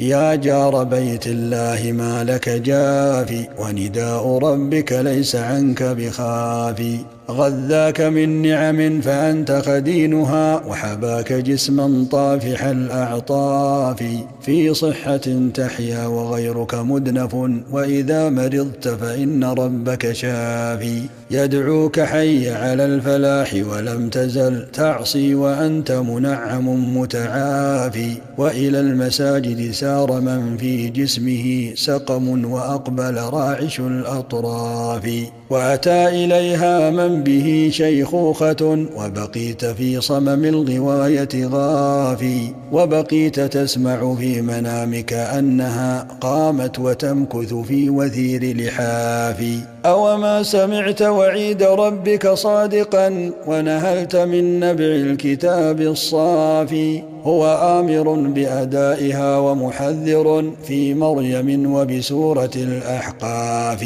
يا جار بيت الله ما لك جافي، ونداء ربك ليس عنك بخافي. غذاك من نعم فأنت خدينها، وحباك جسما طافح الأعطاف. في صحة تحيا وغيرك مدنف، وإذا مرضت فإن ربك شافي. يدعوك حي على الفلاح ولم تزل تعصي وأنت منعم متعافي. وإلى المساجد سار من في جسمه سقم، وأقبل راعش الأطراف. وأتى إليها من به شيخوخة، وبقيت في صمم الغواية غافي. وبقيت تسمع في منامك أنها قامت وتمكث في وثير لحافي. أوما سمعت وعيد ربك صادقا، ونهلت من نبع الكتاب الصافي. هو آمر بأدائها ومحذر في مريم وبسورة الأحقاف.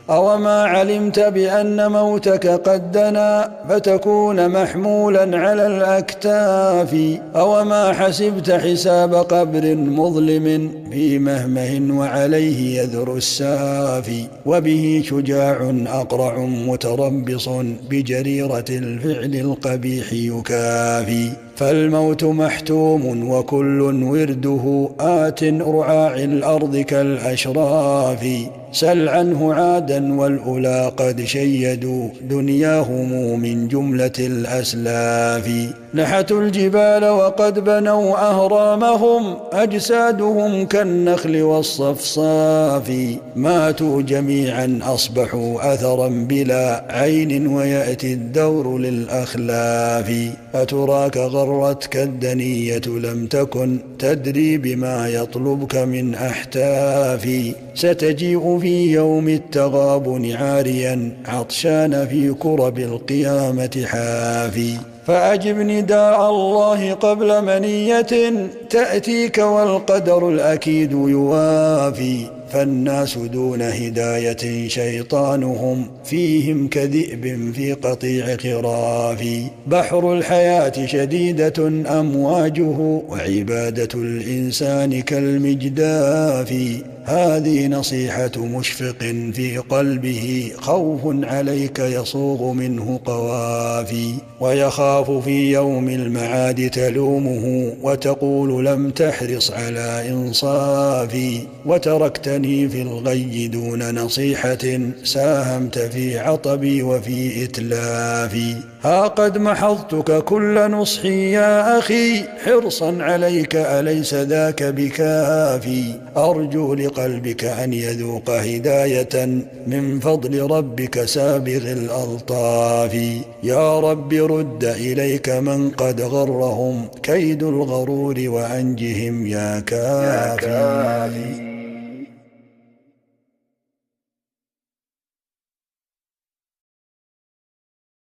أوما علمت بأن موتك قد دنا، فتكون محمولا على الأكتاف. أوما حسبت حساب قبر مظلم في مهمه وعليه يذر السافي. وبه شجاع أقرع متربص بجريرة الفعل القبيح يكافي. فالموت محتوم وكل ورده آت رعاع الأرض كالأشراف. سل عنه عادا والأولى قد شيدوا دنياهم من جملة الأسلاف. نحتوا الجبال وقد بنوا أهرامهم، أجسادهم كالنخل والصفصاف. ماتوا جميعا أصبحوا أثرا بلا عين، ويأتي الدور للأخلاف. أتراك غرتك الدنية لم تكن تدري بما يطلبك من أحتاف. ستجيء في يوم التغابن عاريا عطشان في كرب القيامة حافي. فأجب نداء الله قبل منية تأتيك، والقدر الأكيد يوافي. فالناس دون هداية شيطانهم فيهم كذئب في قطيع خراف. بحر الحياة شديدة أمواجه، وعبادة الإنسان كالمجداف. هذه نصيحة مشفق في قلبه خوف عليك يصوغ منه قوافي. ويخاف في يوم المعاد تلومه، وتقول لم تحرص على إنصافي. وتركتني في الغي دون نصيحة، ساهمت في عطبي وفي إتلافي. ها قد محضتك كل نصحي يا أخي، حرصا عليك أليس ذاك بكافي. أرجو لقلبك أن يذوق هداية من فضل ربك سابغ الألطاف. يا رب رد إليك من قد غرهم كيد الغرور، وأنجهم يا كافي.